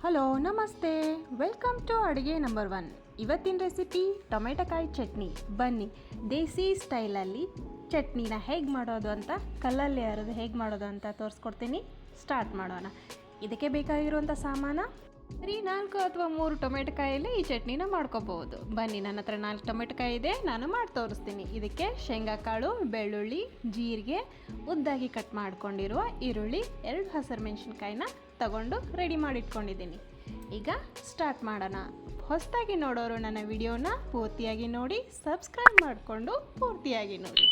Hello ನಮಸ್ತೆ, welcome to ಅಡುಗೆ number 1. ಇವತ್ತಿನ ರೆಸಿಪಿ ಟೊಮೆಟೊಕಾಯಿ ಚಟ್ನಿ. ಬನ್ನಿ ದೇಸಿ ಸ್ಟೈಲಲ್ಲಿ ಚಟ್ನಿನ ಹೇಗೆ ಮಾಡೋದು ಅಂತ, ಕಲ್ಲಲ್ಲಿ ಅರೆದು ಹೇಗೆ ಮಾಡೋದು ಅಂತ ತೋರಿಸ್ಕೊಡ್ತೀನಿ. ಸ್ಟಾರ್ಟ್ ಮಾಡೋಣ. ಇದಕ್ಕೆ ಬೇಕಾಗಿರುವಂಥ ಸಾಮಾನು ಬರೀ 4 ಅಥವಾ 3 ಟೊಮೆಟೊಕಾಯಲ್ಲಿ ಈ ಚಟ್ನಿನ ಮಾಡ್ಕೋಬಹುದು. ಬನ್ನಿ, ನನ್ನ ಹತ್ರ 4 ಟೊಮೆಟೊಕಾಯಿ ಇದೆ, ನಾನು ಮಾಡಿ ತೋರಿಸ್ತೀನಿ. ಇದಕ್ಕೆ ಶೇಂಗಾ ಕಾಳು, ಬೆಳ್ಳುಳ್ಳಿ, ಜೀರಿಗೆ, ಉದ್ದಾಗಿ ಕಟ್ ಮಾಡ್ಕೊಂಡಿರುವ ಈರುಳ್ಳಿ, 2 ಹಸಿರು ಮೆಣಸಿನ್ಕಾಯಿನ ತಗೊಂಡು ರೆಡಿ ಮಾಡಿಟ್ಕೊಂಡಿದ್ದೀನಿ. ಈಗ ಸ್ಟಾರ್ಟ್ ಮಾಡೋಣ. ಹೊಸದಾಗಿ ನೋಡೋರು ನನ್ನ ವಿಡಿಯೋನ ಪೂರ್ತಿಯಾಗಿ ನೋಡಿ, ಸಬ್ಸ್ಕ್ರೈಬ್ ಮಾಡಿಕೊಂಡು ಪೂರ್ತಿಯಾಗಿ ನೋಡಿ.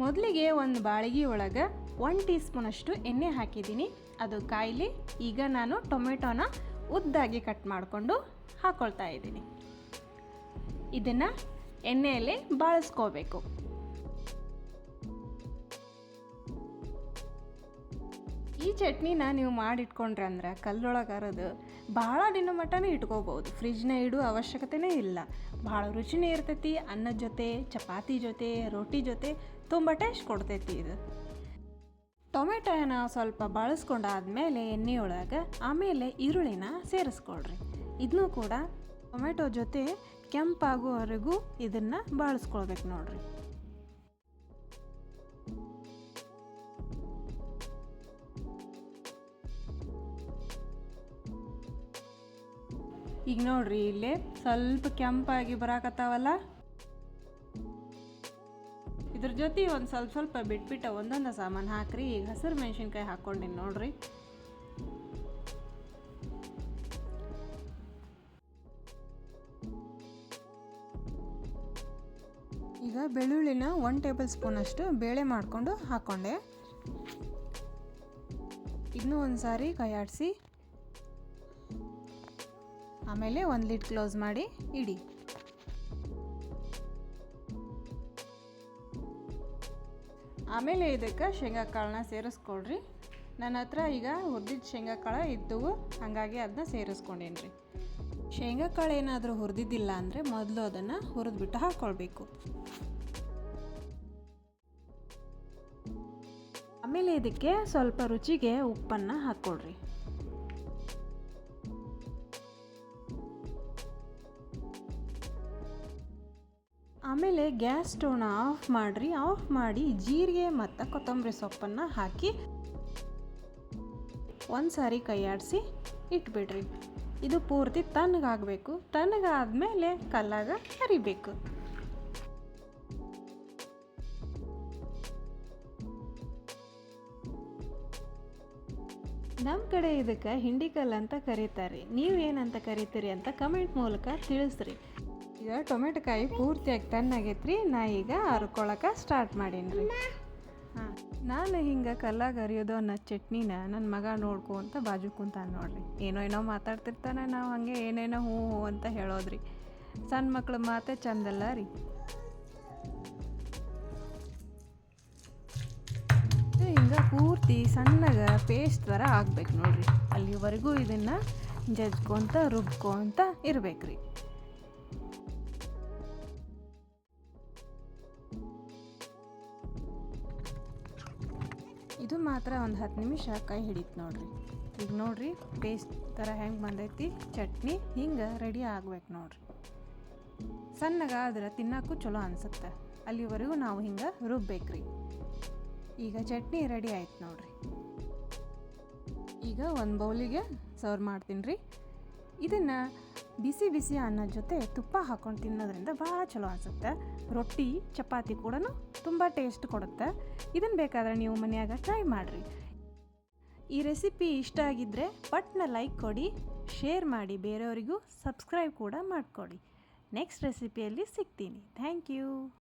ಮೊದಲಿಗೆ ಒಂದು ಬಾಳಿಗೆ ಒಳಗೆ 1 ಟೀ ಸ್ಪೂನಷ್ಟು ಎಣ್ಣೆ ಹಾಕಿದ್ದೀನಿ. ಅದು ಕಾಯಿಲಿ. ಈಗ ನಾನು ಟೊಮೆಟೊನ ಉದ್ದಾಗಿ ಕಟ್ ಮಾಡಿಕೊಂಡು ಹಾಕ್ಕೊಳ್ತಾ ಇದ್ದೀನಿ. ಇದನ್ನು ಎಣ್ಣೆಯಲ್ಲಿ ಬಾಳಿಸ್ಕೋಬೇಕು. ಈ ಚಟ್ನಿನ ನೀವು ಮಾಡಿಟ್ಕೊಂಡ್ರೆ ಅಂದ್ರೆ ಕಲ್ಲೊಳಗೆ ಅರೆದು ಭಾಳ ದಿನ ಮಟ್ಟನೇ ಇಟ್ಕೋಬೋದು. ಫ್ರಿಜ್ನ ಇಡೋ ಅವಶ್ಯಕತೆನೇ ಇಲ್ಲ. ಭಾಳ ರುಚಿನೇ ಇರ್ತೈತಿ. ಅನ್ನದ ಜೊತೆ, ಚಪಾತಿ ಜೊತೆ, ರೋಟಿ ಜೊತೆ ತುಂಬ ಟೇಸ್ಟ್ ಕೊಡ್ತೈತಿ ಇದು. ಟೊಮೆಟೊನ ಸ್ವಲ್ಪ ಬಳಸ್ಕೊಂಡಾದ್ಮೇಲೆ ಎಣ್ಣೆಯೊಳಗೆ ಆಮೇಲೆ ಈರುಳ್ಳಿನ ಸೇರಿಸ್ಕೊಳ್ರಿ. ಇದನ್ನೂ ಕೂಡ ಟೊಮೆಟೊ ಜೊತೆ ಕೆಂಪಾಗೋವರೆಗೂ ಇದನ್ನು ಬಾಳಿಸ್ಕೊಳ್ಬೇಕು ನೋಡ್ರಿ. ಈಗ ನೋಡ್ರಿ, ಇಲ್ಲೇ ಸ್ವಲ್ಪ ಕೆಂಪಾಗಿ ಬರಾಕತ್ತಾವಲ್ಲ. ಇದ್ರ ಜೊತೆ ಒಂದು ಸ್ವಲ್ಪ ಬಿಟ್ಬಿಟ್ಟು ಒಂದೊಂದು ಸಾಮಾನು ಹಾಕ್ರಿ. ಈಗ ಹಸಿರು ಮೆಣಸಿನ್ಕಾಯಿ ಹಾಕ್ಕೊಂಡಿನಿ ನೋಡ್ರಿ. ಈಗ ಬೆಳ್ಳುಳ್ಳಿನ 1 ಟೇಬಲ್ ಸ್ಪೂನ್ ಅಷ್ಟು ಬೇಳೆ ಮಾಡಿಕೊಂಡು ಹಾಕ್ಕೊಂಡೆ. ಇದನ್ನೂ ಒಂದು ಸಾರಿ ಕೈಯಾಡಿಸಿ ಆಮೇಲೆ ಒಂದು ಲಿಡ್ ಕ್ಲೋಸ್ ಮಾಡಿ ಇಡಿ. ಆಮೇಲೆ ಇದಕ್ಕೆ ಶೇಂಗಾ ಕಾಳನ್ನ ಸೇರಿಸ್ಕೊಳ್ರಿ. ನನ್ನ ಹತ್ರ ಈಗ ಹುರಿದಿದ್ದ ಶೇಂಗಾ ಕಾಳು ಇದ್ದವು, ಹಾಗಾಗಿ ಅದನ್ನ ಸೇರಿಸ್ಕೊಂಡೇನ್ರಿ. ಶೇಂಗಾ ಕಾಳು ಏನಾದರೂ ಹುರಿದಿದ್ದಿಲ್ಲ ಅಂದರೆ ಮೊದಲು ಅದನ್ನು ಹುರಿದ್ಬಿಟ್ಟು ಹಾಕ್ಕೊಳ್ಬೇಕು. ಆಮೇಲೆ ಇದಕ್ಕೆ ಸ್ವಲ್ಪ ರುಚಿಗೆ ಉಪ್ಪನ್ನು ಹಾಕ್ಕೊಳ್ರಿ. ಆಮೇಲೆ ಗ್ಯಾಸ್ ಸ್ಟವ್ನ ಆಫ್ ಮಾಡಿರಿ. ಆಫ್ ಮಾಡಿ ಜೀರಿಗೆ ಮತ್ತು ಕೊತ್ತಂಬರಿ ಸೊಪ್ಪನ್ನು ಹಾಕಿ ಒಂದು ಸಾರಿ ಕೈಯಾಡಿಸಿ ಇಟ್ಬಿಡ್ರಿ. ಇದು ಪೂರ್ತಿ ತಣ್ಣಗಾಗಬೇಕು. ತಣ್ಣಗಾದ್ಮೇಲೆ ಕಲ್ಲಾಗ ಅರಿಬೇಕು. ನಮ್ಮ ಕಡೆ ಇದಕ್ಕೆ ಹಿಂಡಿಕಲ್ಲು ಅಂತ ಕರೀತಾರೆ. ನೀವೇನಂತ ಕರಿತೀರಿ ಅಂತ ಕಮೆಂಟ್ ಮೂಲಕ ತಿಳಿಸ್ರಿ. ಈಗ ಟೊಮೆಟೊಕಾಯಿ ಪೂರ್ತಿಯಾಗಿ ತಣ್ಣಾಗೈತ್ರಿ. ನಾ ಈಗ ಹರ್ಕೊಳಕ್ಕೆ ಸ್ಟಾರ್ಟ್ ಮಾಡೀನಿ. ನಾನು ಹಿಂಗೆ ಕಲ್ಲಾಗ ಅರಿಯೋದು ಅನ್ನೋ ಚಟ್ನಿನ ನನ್ನ ಮಗ ನೋಡ್ಕೊಂತ ಬಾಜು ಕುಂತಾನ ನೋಡ್ರಿ. ಏನೋ ಮಾತಾಡ್ತಿರ್ತಾನೆ, ನಾವು ಹಾಗೆ ಏನೇನೋ ಹ್ಞೂ ಅಂತ ಹೇಳೋದ್ರಿ. ಸಣ್ಣ ಮಕ್ಳ ಮಾತೇ ಚಂದಲ್ಲ ರೀ. ಹಿಂಗೆ ಪೂರ್ತಿ ಸಣ್ಣಗೆ ಪೇಸ್ಟ್ ಥರ ಆಗ್ಬೇಕು ನೋಡ್ರಿ. ಅಲ್ಲಿವರೆಗೂ ಇದನ್ನು ಜಜ್ಕೊಂತ ರುಬ್ಕೊಂತ ಇರ್ಬೇಕ್ರಿ. ಇದು ಮಾತ್ರ ಒಂದು 10 ನಿಮಿಷ ಕೈ ಹಿಡಿತು ನೋಡ್ರಿ. ಈಗ ನೋಡ್ರಿ ಪೇಸ್ಟ್ ಥರ ಹೆಂಗೆ ಬಂದೈತಿ ಚಟ್ನಿ. ಹಿಂಗೆ ರೆಡಿ ಆಗ್ಬೇಕು ನೋಡ್ರಿ. ಸಣ್ಣಗಾದ್ರೆ ತಿನ್ನೋಕ್ಕೂ ಚಲೋ ಅನಿಸುತ್ತೆ. ಅಲ್ಲಿವರೆಗೂ ನಾವು ಹಿಂಗೆ ರುಬ್ಬೇಕ್ರಿ. ಈಗ ಚಟ್ನಿ ರೆಡಿ ಆಯ್ತು ನೋಡ್ರಿ. ಈಗ ಒಂದು ಬೌಲಿಗೆ ಸರ್ವ್ ಮಾಡ್ತೀನಿ ರೀ. ಇದನ್ನು ಬಿಸಿ ಬಿಸಿ ಅನ್ನದ ಜೊತೆ ತುಪ್ಪ ಹಾಕ್ಕೊಂಡು ತಿನ್ನೋದ್ರಿಂದ ಭಾಳ ಚಲೋ ಅನಿಸುತ್ತೆ. ರೊಟ್ಟಿ, ಚಪಾತಿ ಕೂಡ ತುಂಬ ಟೇಸ್ಟ್ ಕೊಡುತ್ತೆ. ಇದನ್ನು ಬೇಕಾದರೆ ನೀವು ಮನೆಯಾಗ ಟ್ರೈ ಮಾಡಿರಿ. ಈ ರೆಸಿಪಿ ಇಷ್ಟ ಆಗಿದ್ದರೆ ಪಟ್ನ ಲೈಕ್ ಕೊಡಿ, ಶೇರ್ ಮಾಡಿ, ಬೇರೆಯವರಿಗೂ ಸಬ್ಸ್ಕ್ರೈಬ್ ಕೂಡ ಮಾಡಿಕೊಡಿ. ನೆಕ್ಸ್ಟ್ ರೆಸಿಪಿಯಲ್ಲಿ ಸಿಗ್ತೀನಿ. Thank you.